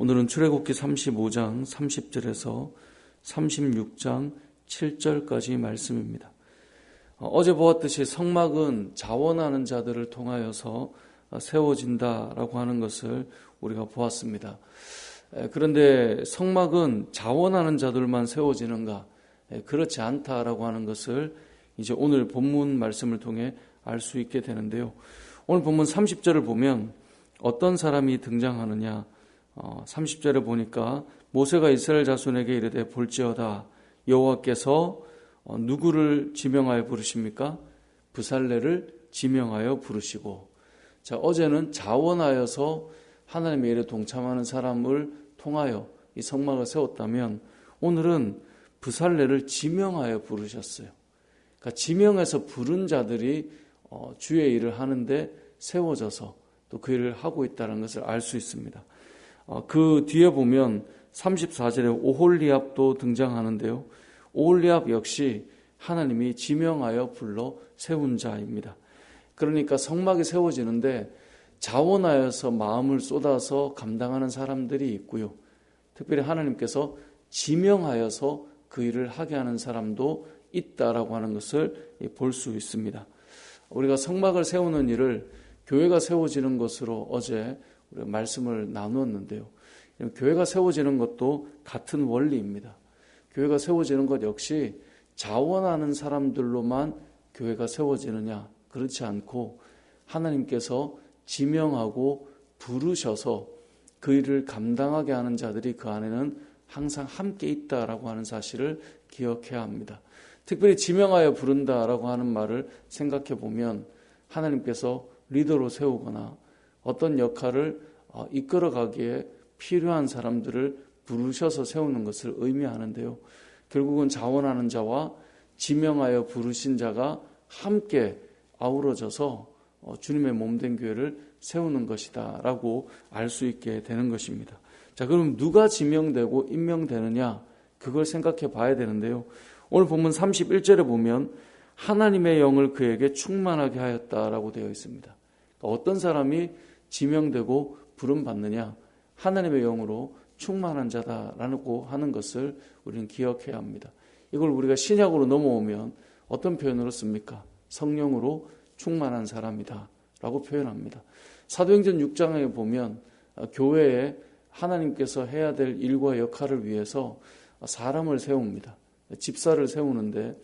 오늘은 출애굽기 35장 30절에서 36장 7절까지 말씀입니다. 어제 보았듯이 성막은 자원하는 자들을 통하여서 세워진다라고 하는 것을 우리가 보았습니다. 그런데 성막은 자원하는 자들만 세워지는가? 그렇지 않다라고 하는 것을 이제 오늘 본문 말씀을 통해 알 수 있게 되는데요. 오늘 본문 30절을 보면 어떤 사람이 등장하느냐? 30절에 보니까 모세가 이스라엘 자손에게 이르되 볼지어다 여호와께서 누구를 지명하여 부르십니까? 브살레를 지명하여 부르시고, 자, 어제는 자원하여서 하나님의 일에 동참하는 사람을 통하여 이 성막을 세웠다면 오늘은 브살레를 지명하여 부르셨어요. 그러니까 지명해서 부른 자들이 주의 일을 하는데 세워져서 또 그 일을 하고 있다는 것을 알 수 있습니다. 그 뒤에 보면 34절에 오홀리압도 등장하는데요. 오홀리압 역시 하나님이 지명하여 불러 세운 자입니다. 그러니까 성막이 세워지는데 자원하여서 마음을 쏟아서 감당하는 사람들이 있고요. 특별히 하나님께서 지명하여서 그 일을 하게 하는 사람도 있다라고 하는 것을 볼 수 있습니다. 우리가 성막을 세우는 일을 교회가 세워지는 것으로 어제 우리가 말씀을 나누었는데요. 교회가 세워지는 것도 같은 원리입니다. 교회가 세워지는 것 역시 자원하는 사람들로만 교회가 세워지느냐? 그렇지 않고 하나님께서 지명하고 부르셔서 그 일을 감당하게 하는 자들이 그 안에는 항상 함께 있다라고 하는 사실을 기억해야 합니다. 특별히 지명하여 부른다라고 하는 말을 생각해 보면 하나님께서 리더로 세우거나 어떤 역할을 이끌어가기에 필요한 사람들을 부르셔서 세우는 것을 의미하는데요. 결국은 자원하는 자와 지명하여 부르신 자가 함께 아우러져서 주님의 몸된 교회를 세우는 것이다 라고 알 수 있게 되는 것입니다. 자, 그럼 누가 지명되고 임명되느냐? 그걸 생각해 봐야 되는데요. 오늘 본문 31절에 보면 하나님의 영을 그에게 충만하게 하였다라고 되어 있습니다. 어떤 사람이 지명되고 부름받느냐? 하나님의 영으로 충만한 자다라고 하는 것을 우리는 기억해야 합니다. 이걸 우리가 신약으로 넘어오면 어떤 표현으로 씁니까? 성령으로 충만한 사람이다 라고 표현합니다. 사도행전 6장에 보면 교회에 하나님께서 해야 될 일과 역할을 위해서 사람을 세웁니다. 집사를 세우는데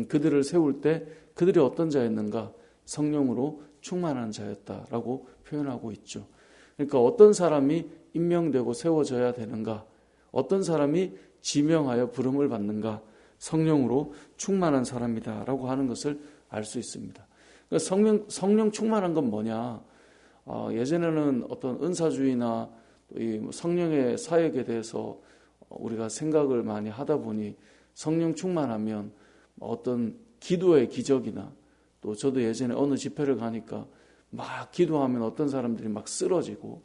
그들을 세울 때 그들이 어떤 자였는가? 성령으로 충만한 자였다라고 표현하고 있죠. 그러니까 어떤 사람이 임명되고 세워져야 되는가? 어떤 사람이 지명하여 부름을 받는가? 성령으로 충만한 사람이다라고 하는 것을 알 수 있습니다. 그러니까 성령 충만한 건 뭐냐? 예전에는 어떤 은사주의나 이 성령의 사역에 대해서 우리가 생각을 많이 하다 보니 성령 충만하면 어떤 기도의 기적이나 또 저도 예전에 어느 집회를 가니까 막 기도하면 어떤 사람들이 막 쓰러지고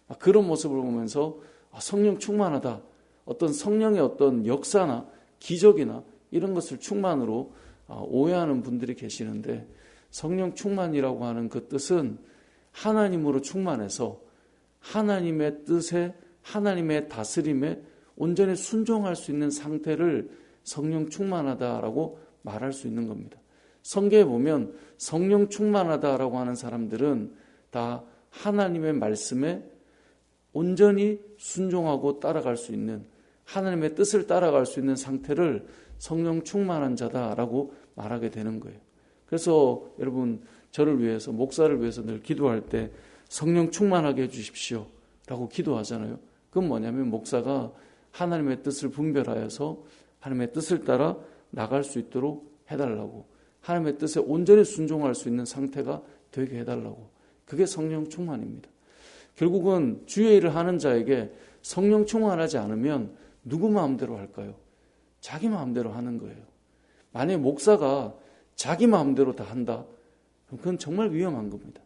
막 그런 모습을 보면서 성령 충만하다. 어떤 성령의 어떤 역사나 기적이나 이런 것을 충만으로 오해하는 분들이 계시는데 성령 충만이라고 하는 그 뜻은 하나님으로 충만해서 하나님의 뜻에 하나님의 다스림에 온전히 순종할 수 있는 상태를 성령 충만하다라고 말할 수 있는 겁니다. 성경에 보면 성령 충만하다라고 하는 사람들은 다 하나님의 말씀에 온전히 순종하고 따라갈 수 있는 하나님의 뜻을 따라갈 수 있는 상태를 성령 충만한 자다라고 말하게 되는 거예요. 그래서 여러분 저를 위해서 목사를 위해서 늘 기도할 때 성령 충만하게 해주십시오 라고 기도하잖아요. 그건 뭐냐면 목사가 하나님의 뜻을 분별하여서 하나님의 뜻을 따라 나갈 수 있도록 해달라고 하나님의 뜻에 온전히 순종할 수 있는 상태가 되게 해달라고 그게 성령 충만입니다. 결국은 주의 일을 하는 자에게 성령 충만하지 않으면 누구 마음대로 할까요? 자기 마음대로 하는 거예요. 만약에 목사가 자기 마음대로 다 한다 그럼 그건 정말 위험한 겁니다.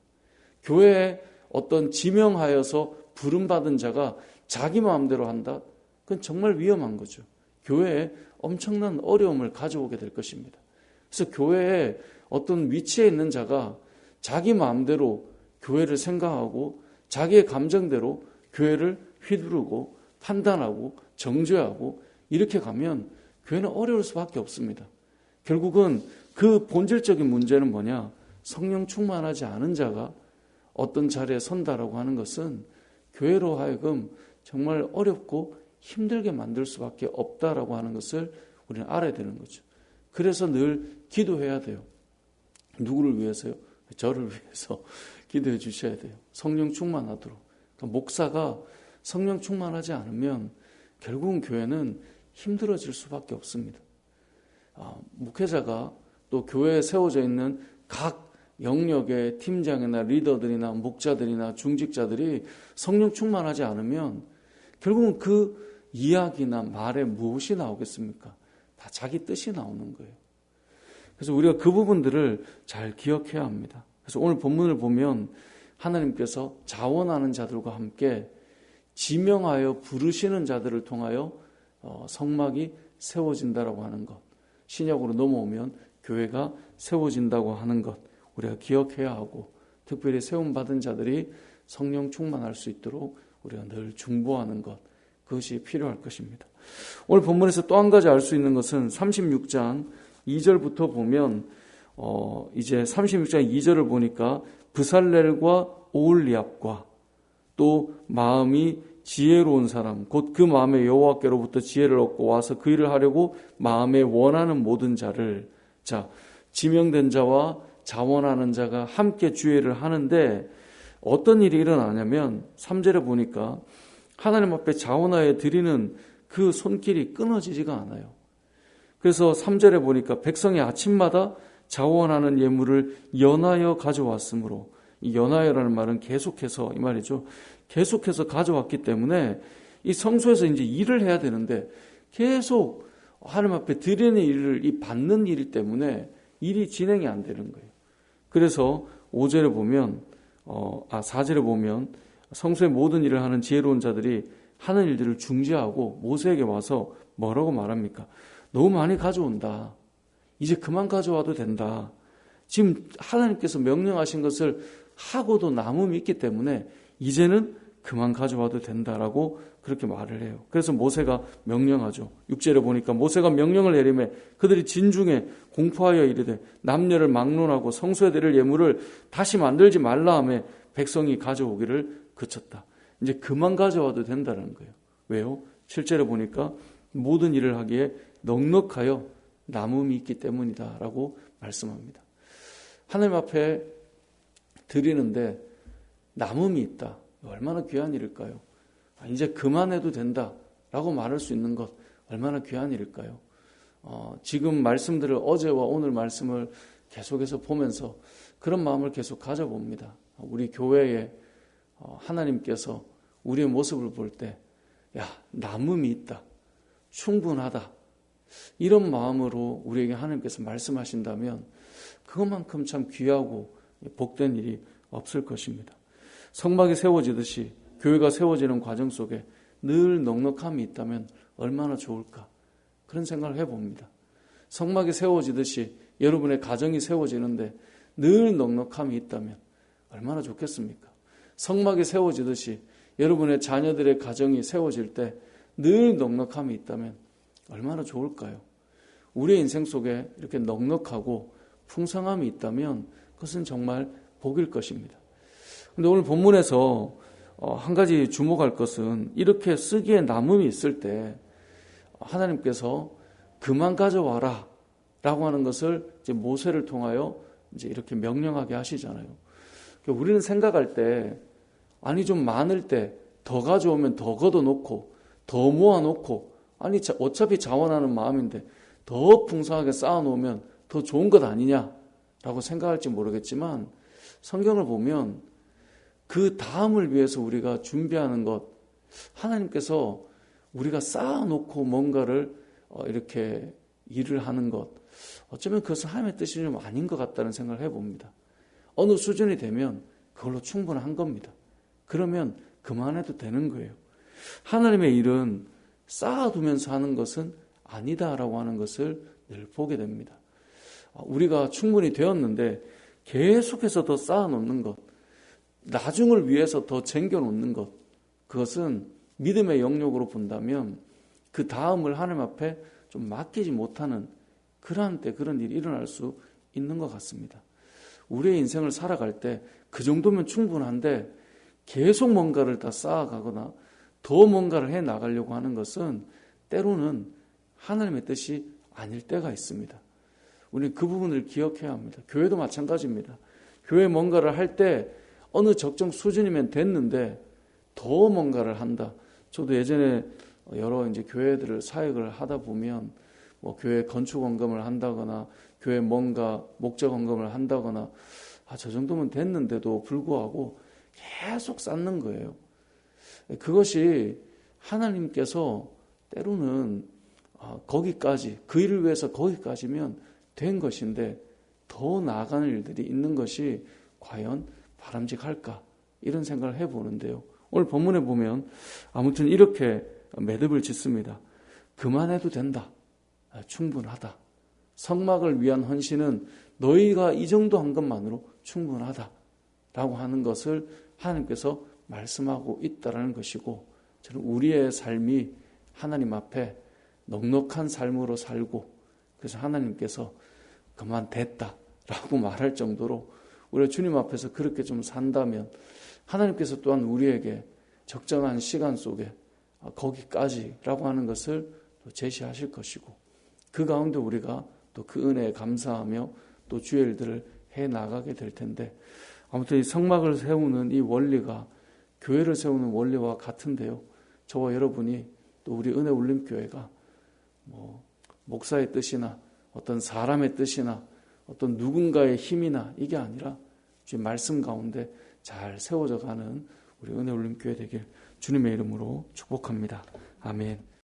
교회에 어떤 지명하여서 부름받은 자가 자기 마음대로 한다 그건 정말 위험한 거죠. 교회에 엄청난 어려움을 가져오게 될 것입니다. 그래서 교회에 어떤 위치에 있는 자가 자기 마음대로 교회를 생각하고 자기의 감정대로 교회를 휘두르고 판단하고 정죄하고 이렇게 가면 교회는 어려울 수밖에 없습니다. 결국은 그 본질적인 문제는 뭐냐? 성령 충만하지 않은 자가 어떤 자리에 선다라고 하는 것은 교회로 하여금 정말 어렵고 힘들게 만들 수밖에 없다라고 하는 것을 우리는 알아야 되는 거죠. 그래서 늘 기도해야 돼요. 누구를 위해서요? 저를 위해서 기도해 주셔야 돼요. 성령 충만하도록. 그러니까 목사가 성령 충만하지 않으면 결국은 교회는 힘들어질 수밖에 없습니다. 목회자가 또 교회에 세워져 있는 각 영역의 팀장이나 리더들이나 목자들이나 중직자들이 성령 충만하지 않으면 결국은 그 이야기나 말에 무엇이 나오겠습니까? 다 자기 뜻이 나오는 거예요. 그래서 우리가 그 부분들을 잘 기억해야 합니다. 그래서 오늘 본문을 보면 하나님께서 자원하는 자들과 함께 지명하여 부르시는 자들을 통하여 성막이 세워진다라고 하는 것, 신약으로 넘어오면 교회가 세워진다고 하는 것 우리가 기억해야 하고, 특별히 세움받은 자들이 성령 충만할 수 있도록 우리가 늘 중보하는 것, 그것이 필요할 것입니다. 오늘 본문에서 또 한 가지 알 수 있는 것은 36장 2절부터 보면 이제 36장 2절을 보니까 브살렐과 오홀리압과 또 마음이 지혜로운 사람, 곧 그 마음에 여호와께로부터 지혜를 얻고 와서 그 일을 하려고 마음에 원하는 모든 자를, 자, 지명된 자와 자원하는 자가 함께 주의를 하는데 어떤 일이 일어나냐면 3절에 보니까 하나님 앞에 자원하여 드리는 그 손길이 끊어지지가 않아요. 그래서 3절에 보니까 백성이 아침마다 자원하는 예물을 연하여 가져왔으므로, 이 연하여라는 말은 계속해서 이 말이죠. 계속해서 가져왔기 때문에 이 성소에서 이제 일을 해야 되는데 계속 하나님 앞에 드리는 일을 이 받는 일 때문에 일이 진행이 안 되는 거예요. 그래서 5절에 보면 4절에 보면 성소의 모든 일을 하는 지혜로운 자들이 하는 일들을 중지하고 모세에게 와서 뭐라고 말합니까? 너무 많이 가져온다. 이제 그만 가져와도 된다. 지금 하나님께서 명령하신 것을 하고도 남음이 있기 때문에 이제는 그만 가져와도 된다라고 그렇게 말을 해요. 그래서 모세가 명령하죠. 6절에 보니까 모세가 명령을 내리매 그들이 진중에 공포하여 이르되 남녀를 막론하고 성소에 드릴 예물을 다시 만들지 말라 하며 백성이 가져오기를 그쳤다. 이제 그만 가져와도 된다는 거예요. 왜요? 7절에 보니까 모든 일을 하기에 넉넉하여 남음이 있기 때문이다라고 말씀합니다. 하나님 앞에 드리는데 남음이 있다. 얼마나 귀한 일일까요? 이제 그만해도 된다라고 말할 수 있는 것 얼마나 귀한 일일까요? 지금 말씀들을 어제와 오늘 말씀을 계속해서 보면서 그런 마음을 계속 가져봅니다. 우리 교회에 하나님께서 우리의 모습을 볼 때 남음이 있다. 충분하다. 이런 마음으로 우리에게 하나님께서 말씀하신다면 그것만큼 참 귀하고 복된 일이 없을 것입니다. 성막이 세워지듯이 교회가 세워지는 과정 속에 늘 넉넉함이 있다면 얼마나 좋을까, 그런 생각을 해봅니다. 성막이 세워지듯이 여러분의 가정이 세워지는데 늘 넉넉함이 있다면 얼마나 좋겠습니까? 성막이 세워지듯이 여러분의 자녀들의 가정이 세워질 때 늘 넉넉함이 있다면 얼마나 좋을까요? 우리의 인생 속에 이렇게 넉넉하고 풍성함이 있다면 그것은 정말 복일 것입니다. 그런데 오늘 본문에서 한 가지 주목할 것은 이렇게 쓰기에 남음이 있을 때 하나님께서 그만 가져와라 라고 하는 것을 이제 모세를 통하여 이제 이렇게 명령하게 하시잖아요. 그러니까 우리는 생각할 때 아니 좀 많을 때 더 가져오면 더 걷어놓고 더 모아놓고 아니 어차피 자원하는 마음인데 더 풍성하게 쌓아놓으면 더 좋은 것 아니냐라고 생각할지 모르겠지만 성경을 보면 그 다음을 위해서 우리가 준비하는 것, 하나님께서 우리가 쌓아놓고 뭔가를 이렇게 일을 하는 것, 어쩌면 그것은 하나님의 뜻이 좀 아닌 것 같다는 생각을 해봅니다. 어느 수준이 되면 그걸로 충분한 겁니다. 그러면 그만해도 되는 거예요. 하나님의 일은 쌓아두면서 하는 것은 아니다라고 하는 것을 늘 보게 됩니다. 우리가 충분히 되었는데 계속해서 더 쌓아놓는 것, 나중을 위해서 더 쟁겨놓는 것, 그것은 믿음의 영역으로 본다면 그 다음을 하나님 앞에 좀 맡기지 못하는 그러한 때 그런 일이 일어날 수 있는 것 같습니다. 우리의 인생을 살아갈 때 그 정도면 충분한데 계속 뭔가를 다 쌓아가거나 더 뭔가를 해 나가려고 하는 것은 때로는 하나님의 뜻이 아닐 때가 있습니다. 우리는 그 부분을 기억해야 합니다. 교회도 마찬가지입니다. 교회 뭔가를 할 때 어느 적정 수준이면 됐는데 더 뭔가를 한다. 저도 예전에 여러 이제 교회들을 사역을 하다 보면 뭐 교회 건축 원금을 한다거나 교회 뭔가 목적 원금을 한다거나 저 정도면 됐는데도 불구하고 계속 쌓는 거예요. 그것이 하나님께서 때로는 거기까지 그 일을 위해서 거기까지면 된 것인데 더 나아가는 일들이 있는 것이 과연 바람직할까 이런 생각을 해보는데요. 오늘 본문에 보면 아무튼 이렇게 매듭을 짓습니다. 그만해도 된다. 충분하다. 성막을 위한 헌신은 너희가 이 정도 한 것만으로 충분하다 라고 하는 것을 하나님께서 말씀하고 있다는 것이고, 저는 우리의 삶이 하나님 앞에 넉넉한 삶으로 살고 그래서 하나님께서 그만 됐다 라고 말할 정도로 우리가 주님 앞에서 그렇게 좀 산다면 하나님께서 또한 우리에게 적정한 시간 속에 거기까지라고 하는 것을 제시하실 것이고, 그 가운데 우리가 또 그 은혜에 감사하며 또 주의 일들을 해 나가게 될 텐데, 아무튼 이 성막을 세우는 이 원리가 교회를 세우는 원리와 같은데요. 저와 여러분이 또 우리 은혜 울림교회가 뭐 목사의 뜻이나 어떤 사람의 뜻이나 어떤 누군가의 힘이나 이게 아니라 주의 말씀 가운데 잘 세워져 가는 우리 은혜 울림교회 되길 주님의 이름으로 축복합니다. 아멘.